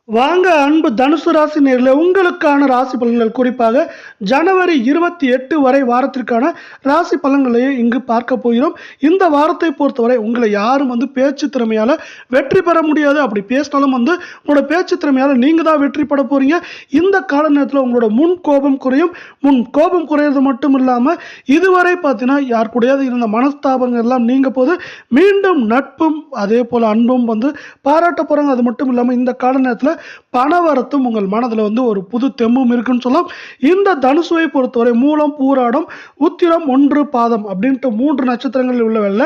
வாங்க அன்பு தனுசு ராசி நேயர்களே, உங்களுக்கான ராசி பலன்கள் குறிப்பாக ஜனவரி 28 வரை வாரத்திற்கான ராசி பலன்களை இங்கு பார்க்க போகிறோம். இந்த வாரத்தை பொறுத்தவரை உங்களை யாரும் பேச்சு திறமையால வெற்றி பெற முடியாது. அப்படி பேசினாலும் உங்களோட பேச்சு திறமையால நீங்க தான் வெற்றி பெற போறீங்க. இந்த கால நேரத்தில் உங்களோட முன் கோபம் குறையும். முன் கோபம் குறையிறது மட்டும் இல்லாம இதுவரை பார்த்தீங்கன்னா யார் கூடயாவது இருந்த மனஸ்தாபங்கள் எல்லாம் நீங்க போது மீண்டும் நட்பும் அதே போல அன்பும் பாராட்ட போறாங்க. அது மட்டும் இல்லாம இந்த கால நேரத்தில் பணவரத்தும் உங்கள் மனதில் ஒரு புது தெம்பும் இருக்குன்னு சொல்லலாம். இந்த தனுசுவை பொறுத்தவரை மூலம், பூராடம், உத்திரம், 1 பாதம் அப்படின்ட்டு 3 நட்சத்திரங்கள் உள்ளவல்ல.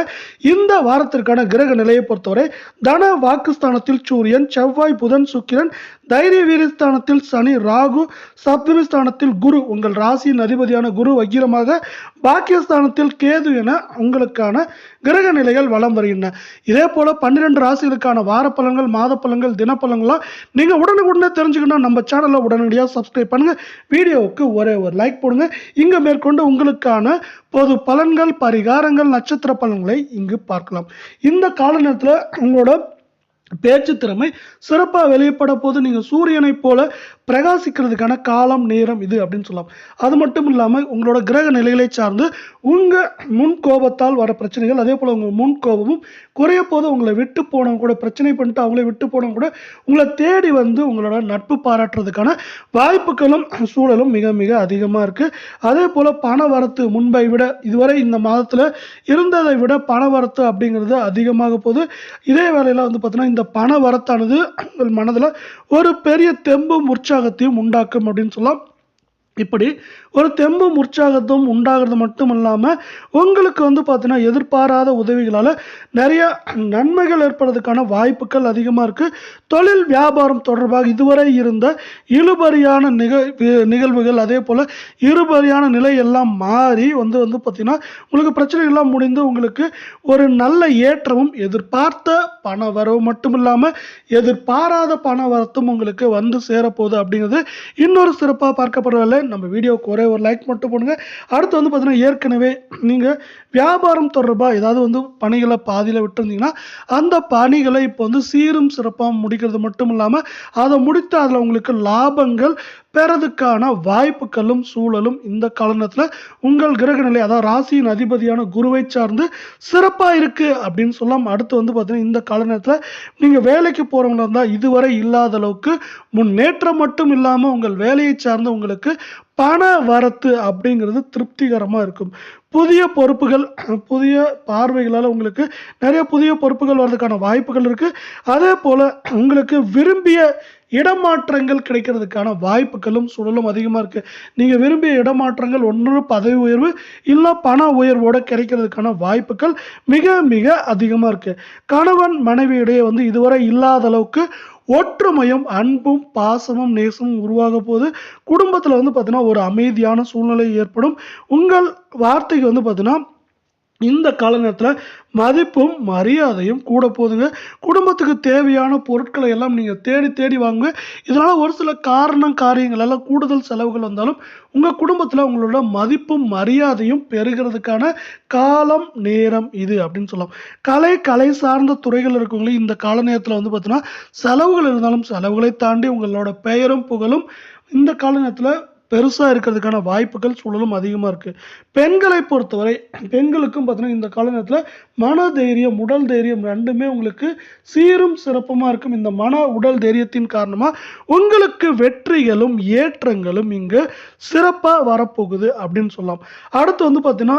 இந்த வாரத்திற்கான கிரக நிலையை பொறுத்தவரை தன வாக்குஸ்தானத்தில் சூரியன், செவ்வாய், புதன், சுக்கிரன், தைரிய வீரஸ்தானத்தில் சனி, ராகு, சப்தமிஸ்தானத்தில் குரு, உங்கள் ராசியின் அதிபதியான குரு வக்கிரமாக, பாக்கியஸ்தானத்தில் கேது என உங்களுக்கான கிரக நிலைகள் வலம் வருகின்றன. இதே போல 12 ராசிகளுக்கான வார பலன்கள், மாத பலன்கள், தினப்பலன்கள்லாம் நீங்க உடனுக்குடனே தெரிஞ்சுக்கணும். நம்ம சேனலை உடனடியாக சப்ஸ்கிரைப் பண்ணுங்க. வீடியோவுக்கு ஒரே ஒரு லைக் போடுங்க. இங்க மேற்கொண்டு உங்களுக்கான பொது பலன்கள், பரிகாரங்கள், நட்சத்திர பலன்களை இங்கு பார்க்கலாம். இந்த கால நேரத்தில் உங்களோட பேச்சு திறமை சிறப்பாக வெளிப்பட போது நீங்க சூரியனை போல பிரகாசிக்கிறதுக்கான காலம், நேரம் இது அப்படின்னு சொல்லலாம். அது மட்டும் இல்லாமல் உங்களோட கிரக நிலைகளை சார்ந்து உங்க முன் கோபத்தால் வர பிரச்சனைகள், அதே போல உங்க முன் கோபமும் குறைய போது உங்களை விட்டு போனவங்க கூட பிரச்சனை பண்ணிட்டு அவங்களே விட்டு போனவங்க கூட உங்களை தேடி உங்களோட நட்பு பாராட்டுறதுக்கான வாய்ப்புகளும் சூழலும் மிக மிக அதிகமாக இருக்கு. அதே போல பண வரத்து முன்பை விட இதுவரை இந்த மாதத்துல இருந்ததை விட பண வரத்து அப்படிங்கிறது அதிகமாக போகுது. இதே வேளையில பார்த்தீங்கன்னா இந்த பண வரத்தானது உங்கள் மனதில் ஒரு பெரிய தெம்பும் உற்சாகத்தையும் உண்டாக்கும் அப்படின்னு சொல்லலாம். இப்படி ஒரு தெம்பும் உற்சாகத்தும் உண்டாகிறது மட்டும் இல்லாமல் உங்களுக்கு பார்த்தீங்கன்னா எதிர்பாராத உதவிகளால் நிறைய நன்மைகள் ஏற்படுறதுக்கான வாய்ப்புகள் அதிகமாக இருக்குது. தொழில் வியாபாரம் தொடர்பாக இதுவரை இருந்த இழுபறியான நிகழ்வுகள், அதே போல் இருபறியான நிலை எல்லாம் மாறி பார்த்தீங்கன்னா உங்களுக்கு பிரச்சனைகள்லாம் முடிந்து உங்களுக்கு ஒரு நல்ல ஏற்றமும், எதிர்பார்த்த பண வரவு மட்டும் இல்லாமல் எதிர்பாராத பண வரத்தும் உங்களுக்கு சேரப்போகுது அப்படிங்கிறது இன்னொரு சிறப்பாக பார்க்கப்படவில்லை. நம்ம வீடியோவுக்கு ஒரே ஒரு லைக் மட்டும் போடுங்க. அடுத்து பார்த்தீங்கன்னா ஏற்கனவே நீங்கள் வியாபாரம் தொடர்பாக ஏதாவது பணிகளை பாதியில் விட்டுருந்தீங்கன்னா அந்த பணிகளை இப்போ சீரும் சிறப்பாக முடிக்கிறது மட்டும் இல்லாமல் அதை முடித்து அதில் உங்களுக்கு லாபங்கள் பெறதுக்கான வாய்ப்புகளும் சூழலும் இந்த காலத்தில் உங்கள் கிரக நிலை, அதாவது ராசியின் அதிபதியான குருவை சார்ந்து சிறப்பாக இருக்கு அப்படின்னு சொல்லலாம். அடுத்து பார்த்தீங்கன்னா இந்த கால நேரத்தில் நீங்கள் வேலைக்கு போகிறவங்களா இருந்தால் இதுவரை இல்லாத அளவுக்கு முன்னேற்றம் மட்டும் இல்லாமல் உங்கள் வேலையை சார்ந்து உங்களுக்கு பண வரத்து அப்படிங்கிறது திருப்திகரமாக இருக்கும். புதிய பொறுப்புகள், புதிய பார்வைகளால் உங்களுக்கு நிறைய புதிய பொறுப்புகள் வர்றதுக்கான வாய்ப்புகள் இருக்குது. அதே போல் உங்களுக்கு விரும்பிய இடமாற்றங்கள் கிடைக்கிறதுக்கான வாய்ப்புகளும் சூழலும் அதிகமாக இருக்குது. நீங்கள் விரும்பிய இடமாற்றங்கள் ஒன்று பதவி உயர்வு இல்லை பண உயர்வோடு கிடைக்கிறதுக்கான வாய்ப்புகள் மிக மிக அதிகமாக இருக்குது. கணவன் மனைவியிடையே இதுவரை இல்லாத அளவுக்கு ஒற்றுமையும், அன்பும், பாசமும், நேசமும் உருவாக போது குடும்பத்தில் பார்த்தீங்கன்னா ஒரு அமைதியான சூழ்நிலை ஏற்படும். உங்கள் வார்த்தைக்கு பார்த்தீங்கன்னா இந்த கால நேரத்தில் மதிப்பும் மரியாதையும் கூட போதுங்க. குடும்பத்துக்கு தேவையான பொருட்களை எல்லாம் நீங்கள் தேடி தேடி வாங்குங்க. இதனால் ஒரு சில காரியங்கள் எல்லாம் கூடுதல் செலவுகள் வந்தாலும் உங்கள் குடும்பத்தில் உங்களோட மதிப்பும் மரியாதையும் பெறுகிறதுக்கான காலம், நேரம் இது அப்படின்னு சொல்லலாம். கலை சார்ந்த துறைகள் இருக்கவங்களே இந்த கால நேரத்தில் பார்த்தீங்கன்னா செலவுகள் இருந்தாலும் செலவுகளை தாண்டி உங்களோட பெயரும் புகழும் இந்த கால நேரத்தில் பெருசாக இருக்கிறதுக்கான வாய்ப்புகள் சூழலும் அதிகமாக இருக்குது. பெண்களை பொறுத்தவரை பெண்களுக்கும் பார்த்தீங்கன்னா இந்த கால நேரத்தில் மன தைரியம், உடல் தைரியம் ரெண்டுமே உங்களுக்கு சீரும் சிறப்புமாக இருக்கும். இந்த மன உடல் தைரியத்தின் காரணமாக உங்களுக்கு வெற்றிகளும் ஏற்றங்களும் இங்கு சிறப்பாக வரப்போகுது அப்படின்னு சொல்லலாம். அடுத்து பார்த்தீங்கன்னா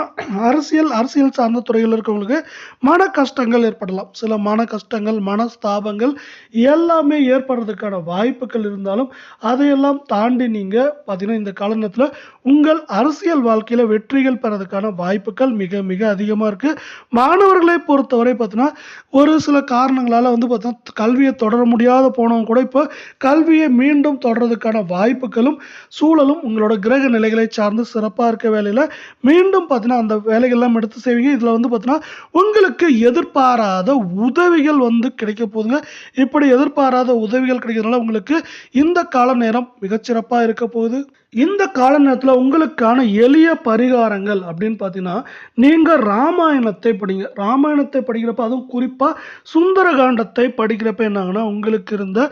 அரசியல் சார்ந்த துறையில் இருக்கவங்களுக்கு மன கஷ்டங்கள் ஏற்படலாம். சில மன கஷ்டங்கள், மனஸ்தாபங்கள் எல்லாமே ஏற்படுறதுக்கான வாய்ப்புகள் இருந்தாலும் அதையெல்லாம் தாண்டி நீங்கள் பார்த்தீங்கன்னா இந்த காலகட்டத்தில் உங்கள் அரசியல் வாழ்க்கையில வெற்றிகள் பெறதுக்கான வாய்ப்புகள் மிக மிக அதிகமாக இருக்கு. மாணவர்களை பொறுத்தவரை பார்த்தீங்கன்னா ஒரு சில காரணங்களால பார்த்தீங்கன்னா கல்வியை தொடர முடியாத போனவங்க கூட இப்போ கல்வியை மீண்டும் தொடர்றதுக்கான வாய்ப்புகளும் சூழலும் உங்களோட கிரக நிலைகளை சார்ந்து சிறப்பாக இருக்க வேலையில் மீண்டும் பார்த்தீங்கன்னா அந்த வேலைகள்லாம் எடுத்து செய்வீங்க. இதில் பார்த்தீங்கன்னா உங்களுக்கு எதிர்பாராத உதவிகள் கிடைக்க போகுதுங்க. இப்படி எதிர்பாராத உதவிகள் கிடைக்கிறதுனால உங்களுக்கு இந்த கால நேரம் மிகச்சிறப்பாக இருக்க போகுது. இந்த கால நேரத்தில் உங்களுக்கான எளிய பரிகாரங்கள் அப்படின்னு பார்த்தீங்கன்னா, நீங்கள் ராமாயணத்தை படிங்க. ராமாயணத்தை படிக்கிறப்ப அதுவும் குறிப்பாக சுந்தரகாண்டத்தை படிக்கிறப்ப என்னாகுன்னா, உங்களுக்கு இருந்த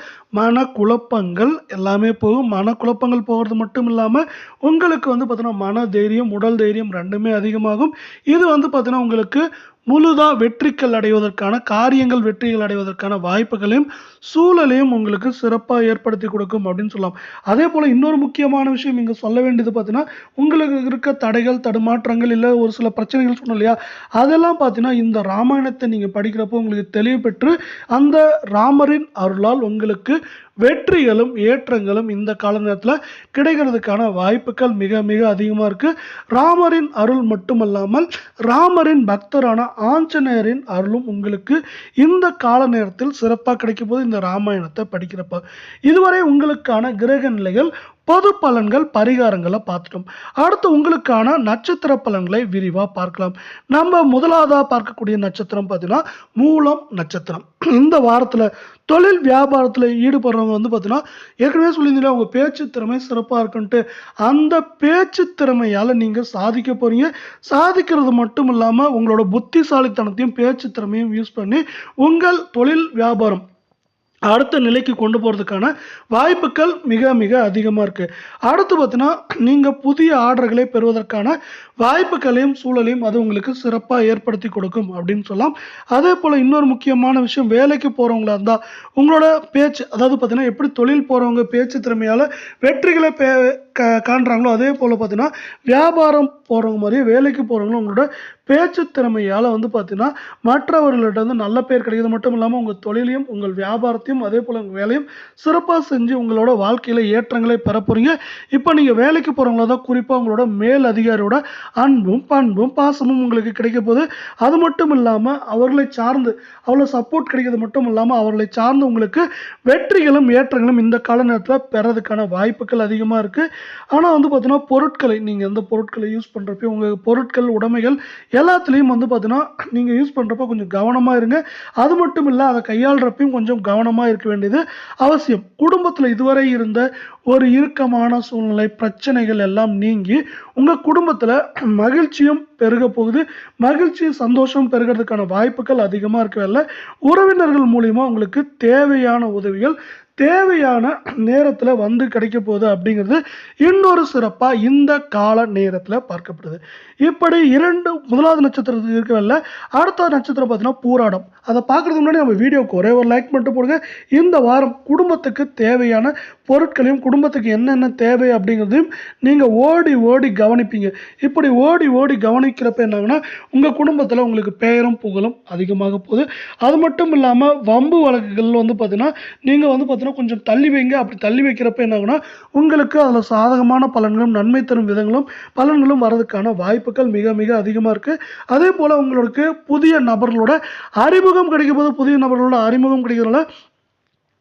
மனக்குழப்பங்கள் எல்லாமே போகும். மனக்குழப்பங்கள் போகிறது மட்டும் இல்லாமல் உங்களுக்கு வந்து பார்த்தீங்கன்னா, மன தைரியம், உடல் தைரியம் 2மே அதிகமாகும். இது வந்து பார்த்தீங்கன்னா, உங்களுக்கு முழுதா வெற்றிகள் அடைவதற்கான காரியங்கள் வெற்றிகள் அடைவதற்கான வாய்ப்புகளையும் சூழலையும் உங்களுக்கு சிறப்பாக ஏற்படுத்தி கொடுக்கும் அப்படின்னு சொல்லலாம். அதே போல் இன்னொரு முக்கியமான விஷயம் இங்கே சொல்ல வேண்டியது பார்த்தீங்கன்னா, உங்களுக்கு இருக்க தடைகள் தடுமாற்றங்கள் இல்லை ஒரு சில பிரச்சனைகள் சொன்னோம் இல்லையா, அதெல்லாம் பார்த்தீங்கன்னா இந்த ராமாயணத்தை நீங்கள் படிக்கிறப்போ உங்களுக்கு தெளிவு பெற்று அந்த ராமரின் அருளால் உங்களுக்கு வெற்றிகளும் ஏற்றங்களும் இந்த கால நேரத்தில் கிடைக்கிறதுக்கான வாய்ப்புகள் மிக மிக அதிகமாக இருக்குது. ராமரின் அருள் மட்டுமல்லாமல் ராமரின் பக்தரான ஆஞ்சநேயரின் அருளும் உங்களுக்கு இந்த கால நேரத்தில் சிறப்பாக கிடைக்கும் போது இந்த ராமாயணத்தை படிக்கிறப்ப இதுவரை உங்களுக்கான கிரக நிலைகள் பொது பலன்கள் பரிகாரங்களை பார்த்துட்டோம். அடுத்து உங்களுக்கான நட்சத்திர பலன்களை விரிவாக பார்க்கலாம். நம்ம முதலாவதாக பார்க்கக்கூடிய நட்சத்திரம் பார்த்தீங்கன்னா மூலம் நட்சத்திரம். இந்த வாரத்தில் தொழில் வியாபாரத்தில் ஈடுபடுறவங்க வந்து பார்த்தீங்கன்னா ஏற்கனவே சொல்லியிருந்தீங்களா உங்கள் பேச்சு திறமை சிறப்பாக இருக்குன்ட்டு, அந்த பேச்சு திறமையால் நீங்கள் சாதிக்க போகிறீங்க. சாதிக்கிறது மட்டும் இல்லாமல் உங்களோட புத்திசாலித்தனத்தையும் பேச்சு திறமையும் யூஸ் பண்ணி உங்கள் தொழில் வியாபாரம் அடுத்த நிலைக்கு கொண்டு போகிறதுக்கான வாய்ப்புகள் மிக மிக அதிகமாக இருக்குது. அடுத்து பார்த்தீங்கன்னா நீங்கள் புதிய ஆர்டர்களை பெறுவதற்கான வாய்ப்புகளையும் சூழலையும் அது உங்களுக்கு சிறப்பாக ஏற்படுத்தி கொடுக்கும் அப்படின்னு சொல்லலாம். அதே போல் இன்னொரு முக்கியமான விஷயம், வேலைக்கு போகிறவங்களா இருந்தால் உங்களோட பேச்சு, அதாவது பார்த்தீங்கன்னா எப்படி தொழில் போகிறவங்க பேச்சு திறமையால் வெற்றிகளை காண்றாங்களோ அதே போல் பார்த்தீங்கன்னா வியாபாரம் போகிறவங்க மாதிரியே வேலைக்கு போகிறவங்களும் உங்களோட பேச்சு திறமையால் வந்து பார்த்தீங்கன்னா மற்றவர்கள்ட்ட வந்து நல்ல பேர் கிடைக்கிறது மட்டும் இல்லாமல் உங்கள் தொழிலையும் உங்கள் வியாபாரத்தையும் அதே போல் உங்கள் வேலையும் சிறப்பாக செஞ்சு உங்களோட வாழ்க்கையில் ஏற்றங்களை பெற போகிறீங்க. இப்போ நீங்கள் வேலைக்கு போகிறவங்கள தான் குறிப்பாக உங்களோட மேல் அதிகாரியோட அன்பும் பண்பும் பாசமும் உங்களுக்கு கிடைக்க போகுது. அது மட்டும் இல்லாமல் அவர்களை சார்ந்து அவ்வளோ சப்போர்ட் கிடைக்கிறது மட்டும் இல்லாமல் அவர்களை சார்ந்து உங்களுக்கு வெற்றிகளும் ஏற்றங்களும் இந்த கால நேரத்தில் பெறதுக்கான வாய்ப்புகள் அதிகமாக இருக்குது. ஆனால் வந்து பார்த்தீங்கன்னா பொருட்களை நீங்கள் எந்த பொருட்களை யூஸ் பண்ணுறப்போ உங்கள் பொருட்கள் உடைமைகள் எல்லாத்துலேயும் வந்து பார்த்தீங்கன்னா நீங்கள் யூஸ் பண்ணுறப்போ கொஞ்சம் கவனமாக இருங்க. அது மட்டும் இல்லை அதை கையாளுறப்பையும் கொஞ்சம் கவனமாக இருக்க வேண்டியது அவசியம். குடும்பத்தில் இதுவரை இருந்த ஒரு இறுக்கமான சூழ்நிலை பிரச்சனைகள் எல்லாம் நீங்கி உங்கள் குடும்பத்தில் மகிழ்ச்சியும் பெருக போகுது. மகிழ்ச்சியும் சந்தோஷம் பெருகிறதுக்கான வாய்ப்புகள் அதிகமாக இருக்கவில்லை. உறவினர்கள் மூலிமா உங்களுக்கு தேவையான உதவிகள் தேவையான நேரத்தில் வந்து கிடைக்க போகுது அப்படிங்கிறது இன்னொரு சிறப்பாக இந்த கால நேரத்தில் பார்க்கப்படுது. இப்படி முதலாவது நட்சத்திரத்துக்கு இருக்கவில்லை. அடுத்த நட்சத்திரம் பார்த்தீங்கன்னா பூராடம். அதை பார்க்குறதுக்கு முன்னாடி நம்ம வீடியோக்கு ஒரே ஒரு லைக் மட்டும் போடுங்க. இந்த வாரம் குடும்பத்துக்கு தேவையான பொருட்களையும் குடும்பத்துக்கு என்னென்ன தேவை அப்படிங்கிறதையும் நீங்கள் ஓடி ஓடி கவனிப்பீங்க. இப்படி ஓடி ஓடி கவனிக்கிறப்ப என்னாங்கன்னா உங்கள் குடும்பத்தில் உங்களுக்கு பெயரும் புகழும் அதிகமாக போகுது. அது மட்டும் இல்லாமல் வம்பு வழக்குகள் வந்து பார்த்தீங்கன்னா நீங்கள் வந்து பார்த்தீங்கன்னா கொஞ்சம் தள்ளி வைங்க. அப்படி தள்ளி வைக்கிறப்ப என்னாகுன்னா உங்களுக்கு அதில் சாதகமான பலன்களும் நன்மை தரும் விதங்களும் பலன்களும் வரதுக்கான வாய்ப்புகள் மிக மிக அதிகமாக இருக்குது. அதே போல் உங்களுக்கு புதிய நபர்களோட அறிமுகம் கிடைக்கும் போது புதிய நபர்களோட அறிமுகம் கிடைக்கிறதுனால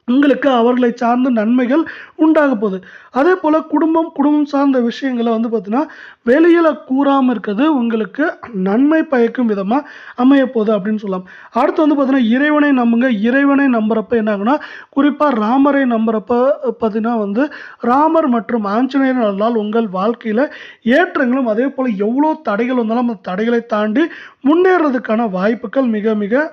உங்களுக்கு அவர்களை சார்ந்த நன்மைகள் உண்டாக போகுது. அதே போல் குடும்பம் சார்ந்த விஷயங்களை வந்து பார்த்தீங்கன்னா வெளியில் கூறாமல் இருக்கிறது உங்களுக்கு நன்மை பயக்கும் விதமாக அமைய போகுது அப்படின்னு சொல்லலாம். அடுத்து வந்து பார்த்தீங்கன்னா இறைவனை நம்புங்க. இறைவனை நம்புறப்ப என்ன ஆகுனா குறிப்பாக ராமரை நம்புறப்ப பார்த்தீங்கன்னா வந்து ராமர் மற்றும் ஆஞ்சநேயர் அருளால் உங்கள் வாழ்க்கையில் ஏற்றங்களும் அதே போல் எவ்வளோ தடைகள் வந்தாலும் அந்த தடைகளை தாண்டி முன்னேறதுக்கான வாய்ப்புகள் மிக மிக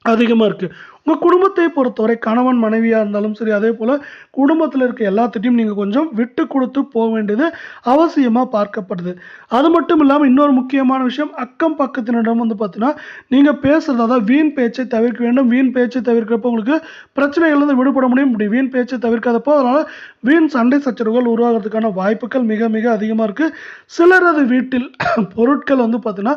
அதிகமாக இருக்குது. உங்கள் குடும்பத்தை பொறுத்தவரை கணவன் மனைவியாக இருந்தாலும் சரி, அதே போல் குடும்பத்தில் இருக்க எல்லாத்திட்டையும் நீங்கள் கொஞ்சம் விட்டு கொடுத்து போக வேண்டியது அவசியமாக பார்க்கப்படுது. அது மட்டும் இல்லாமல் இன்னொரு முக்கியமான விஷயம், அக்கம் பக்கத்தினரிடம் வந்து பார்த்தீங்கன்னா நீங்கள் பேசுகிறது அதாவது வீண் பேச்சை தவிர்க்க வேண்டும். வீண் பேச்சை தவிர்க்கிறப்போ உங்களுக்கு பிரச்சனைகள்லேருந்து விடுபட முடியும். இப்படி வீண் பேச்சை தவிர்க்காதப்போ அதனால் வீண் சண்டை சச்சரவுகள் உருவாகிறதுக்கான வாய்ப்புகள் மிக மிக அதிகமாக இருக்குது. சிலரது வீட்டில் பொருட்கள் வந்து பார்த்தீங்கன்னா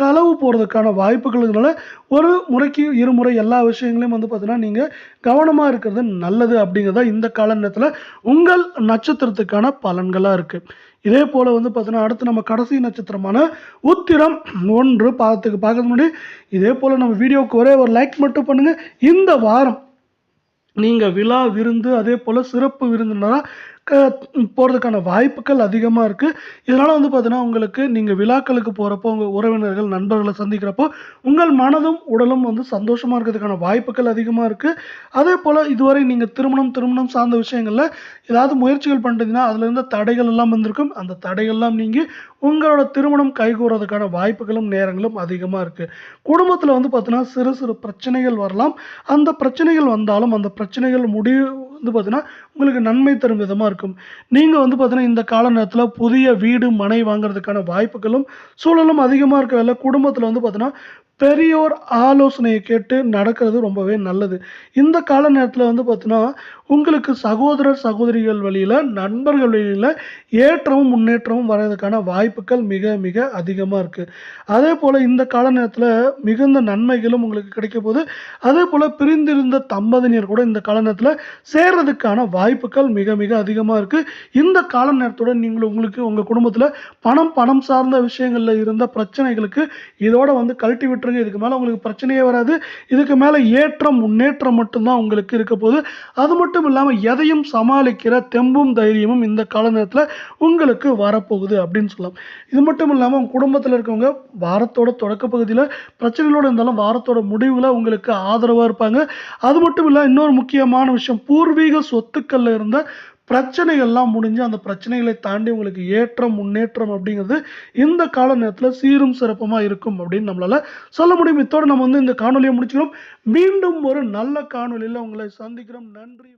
களவு போகிறதுக்கான வாய்ப்புகளுனால ஒரு முறைக்கு இருமுறை எல்லா விஷயங்களையும் வந்து பார்த்தீங்கன்னா நீங்கள் கவனமாக இருக்கிறது நல்லது அப்படிங்கிறதா இந்த கால நேரத்தில் உங்கள் நட்சத்திரத்துக்கான பலன்களாக இருக்குது. இதே போல் வந்து பார்த்தீங்கன்னா அடுத்து நம்ம கடைசி நட்சத்திரமான உத்திரம் 1 பார்க்கறதுக்கு முன்னாடி இதே போல் நம்ம வீடியோவுக்கு ஒரே ஒரு லைக் மட்டும் பண்ணுங்கள். இந்த வாரம் நீங்கள் விழா விருந்து அதே போல் சிறப்பு விருந்தினராக போறதுக்கான வாய்ப்புகள் அதிகமா இருக்கு. இதனால வந்து பார்த்தீங்கன்னா, உங்களுக்கு நீங்க விழாக்களுக்கு போறப்போ, உங்க உறவினர்கள், நண்பர்கள சந்திக்கிறப்போ, உங்கள் மனதும், உடலும் வந்து சந்தோஷமா இருக்கிறதுக்கான வாய்ப்புகள் அதிகமா இருக்கு. அதேபோல இதுவரை நீங்க திருமணம் சார்ந்த விஷயங்கள்ல ஏதாவது முயற்சிகள் பண்ணிட்டீங்கன்னா, அதுல இருந்த தடைகள் எல்லாம் வந்திருக்கும். அந்த தடைகள்லாம் நீங்கி, உங்களோட திருமணம் கைகூறதுக்கான வாய்ப்புகளும், நேரங்களும் அதிகமா இருக்கு. குடும்பத்தில வந்து பார்த்தீங்கன்னா, சிறு சிறு பிரச்சனைகள் வரலாம். அந்த பிரச்சனைகள் வந்தாலும், அந்த பிரச்சனைகள் முடிவு வந்து பார்த்தீங்கன்னா, உங்களுக்கு நன்மை தரும் விதமா இருக்கும். நீங்க வந்து பார்த்தீங்கன்னா, இந்த கால நேரத்தில புதிய வீடு, மனை வாங்குறதுக்கான வாய்ப்புகளும், சூழலும் அதிகமா இருக்கறதால, குடும்பத்தில வந்து பார்த்தீங்கன்னா, பெரியோர் ஆலோசனைய கேட்டு நடக்கிறது ரொம்பவே நல்லது. இந்த கால நேரத்தில வந்து பார்த்தீங்கன்னா, உங்களுக்கு சகோதரர், சகோதரிகள் வழியில, நண்பர்கள் வழியில ஏற்றமும், முன்னேற்றமும் வர்றதுக்கான வாய்ப்புகள் மிக, மிக அதிகமா இருக்கு. அதேபோல இந்த கால நேரத்தில மிகுந்த நன்மைகளும் உங்களுக்கு கிடைக்கப்போது. அதேபோல பிரிந்திருந்த தம்பதியினர் கூட இந்த கால நேரத்தில சேர்றதுக்கான வாய்ப்புகள் மிக, மிக அதிகமா இருக்கு. இந்த கால நேரத்தோட உங்களுக்கு உங்க குடும்பத்தில பணம் சார்ந்த விஷயங்கள்ல இருந்த பிரச்சனைகளுக்கு இதோட வந்து கழட்டி விட்டுருங்க. இதுக்கு மேல உங்களுக்கு பிரச்சனையே வராது. இதுக்கு மேல ஏற்றம், முன்னேற்றம் மட்டும் தான் உங்களுக்கு இருக்கப்போது. அது மட்டும் இல்லாம எதையும் சமாளிக்கிற தெம்பும், தைரியமும் இந்த கால நேரத்தில உங்களுக்கு வரப்போகுது அப்படின்னு சொல்லலாம். இது மட்டும் இல்லாம உங்க குடும்பத்தில இருக்கவங்க வாரத்தோட தொடக்க பகுதியில பிரச்சனைகளோட இருந்தாலும் வாரத்தோட முடிவுல உங்களுக்கு ஆதரவா இருப்பாங்க. அது மட்டும் இல்ல இன்னொரு முக்கியமான விஷயம் பூர்வீக சொத்துக்கள்ல இருந்த பிரச்சனைகள்லாம் முடிஞ்சு அந்த பிரச்சனைகளை தாண்டி உங்களுக்கு ஏற்றம், முன்னேற்றம் அப்படிங்கிறது இந்த கால நேரத்தில சீரும் சிறப்புமா இருக்கும் அப்படின்னு நம்மளால சொல்ல முடியும். இத்தோட நம்ம வந்து இந்த காணொளிய முடிச்சுக்கிறோம். மீண்டும் ஒரு நல்ல காணொளியில உங்களை சந்திக்கிறோம். நன்றி.